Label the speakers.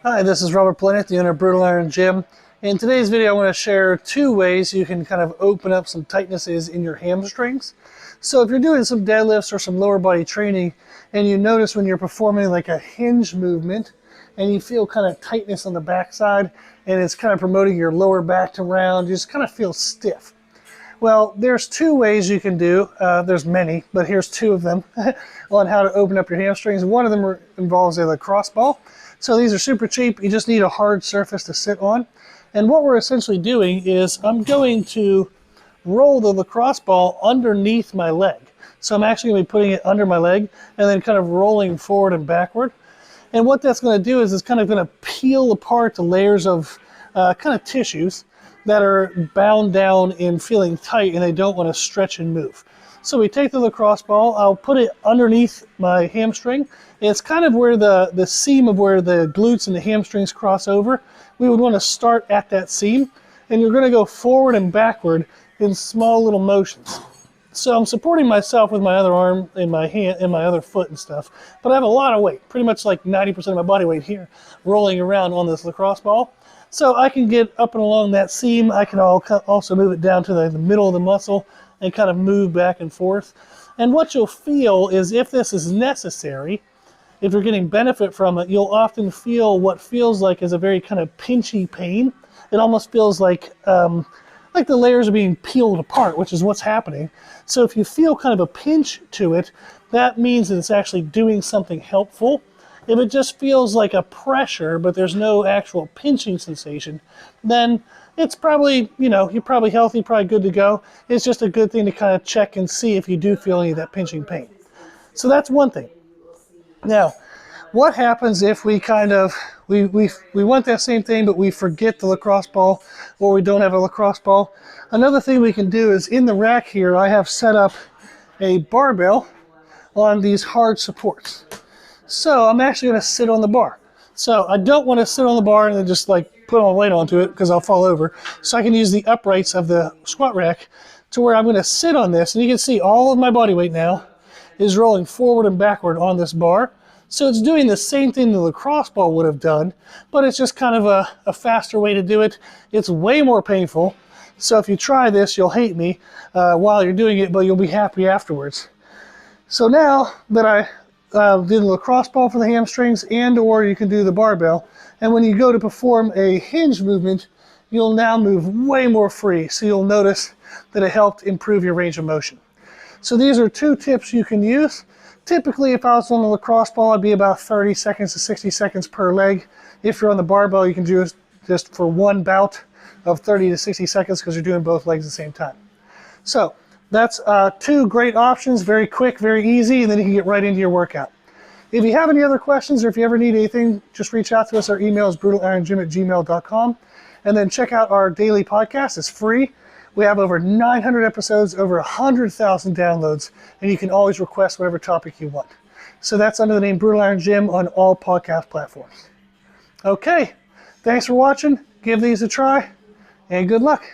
Speaker 1: Hi, this is Robert Plennett, the owner of Brutal Iron Gym. In today's video, I want to share 2 ways you can kind of open up some tightnesses in your hamstrings. So if you're doing some deadlifts or some lower body training and you notice when you're performing like a hinge movement and you feel kind of tightness on the backside and it's kind of promoting your lower back to round, you just kind of feel stiff. Well, there's 2 ways you can do, there's many, but here's 2 of them on how to open up your hamstrings. One of them involves a lacrosse ball. So these are super cheap, you just need a hard surface to sit on. And what we're essentially doing is I'm going to roll the lacrosse ball underneath my leg. So I'm actually going to be putting it under my leg and then kind of rolling forward and backward. And what that's going to do is it's kind of going to peel apart the layers of kind of tissues that are bound down and feeling tight and they don't want to stretch and move. So we take the lacrosse ball, I'll put it underneath my hamstring. It's kind of where the seam of where the glutes and the hamstrings cross over. We would want to start at that seam, and you're going to go forward and backward in small little motions. So I'm supporting myself with my other arm and my hand and my other foot and stuff, but I have a lot of weight, pretty much like 90% of my body weight here, rolling around on this lacrosse ball. So I can get up and along that seam. I can also move it down to the middle of the muscle and kind of move back and forth. And what you'll feel is if this is necessary, if you're getting benefit from it, you'll often feel what feels like is a very kind of pinchy pain. It almost feels like the layers are being peeled apart, which is what's happening. So if you feel kind of a pinch to it, that means that it's actually doing something helpful. If it just feels like a pressure, but there's no actual pinching sensation, then it's probably, you're probably healthy, probably good to go. It's just a good thing to kind of check and see if you do feel any of that pinching pain. So that's one thing. Now, what happens if we kind of, we want that same thing, but we forget the lacrosse ball, or we don't have a lacrosse ball? Another thing we can do is in the rack here, I have set up a barbell on these hard supports. So I'm actually going to sit on the bar. So I don't want to sit on the bar and then just like put all my weight onto it because I'll fall over. So I can use the uprights of the squat rack to where I'm going to sit on this. And you can see all of my body weight now is rolling forward and backward on this bar. So it's doing the same thing the lacrosse ball would have done, but it's just kind of a faster way to do it. It's way more painful. So if you try this, you'll hate me while you're doing it, but you'll be happy afterwards. So now that I did the lacrosse ball for the hamstrings, and or you can do the barbell, and when you go to perform a hinge movement, you'll now move way more free. So you'll notice that it helped improve your range of motion. So these are 2 tips you can use. Typically, if I was on the lacrosse ball, it'd be about 30 seconds to 60 seconds per leg. If you're on the barbell, you can do it just for one bout of 30 to 60 seconds because you're doing both legs at the same time. So that's 2 great options, very quick, very easy, and then you can get right into your workout. If you have any other questions or if you ever need anything, just reach out to us. Our email is brutalirongym@gmail.com. And then check out our daily podcast. It's free. We have over 900 episodes, over 100,000 downloads, and you can always request whatever topic you want. So that's under the name Brutal Iron Gym on all podcast platforms. Okay, thanks for watching. Give these a try, and good luck.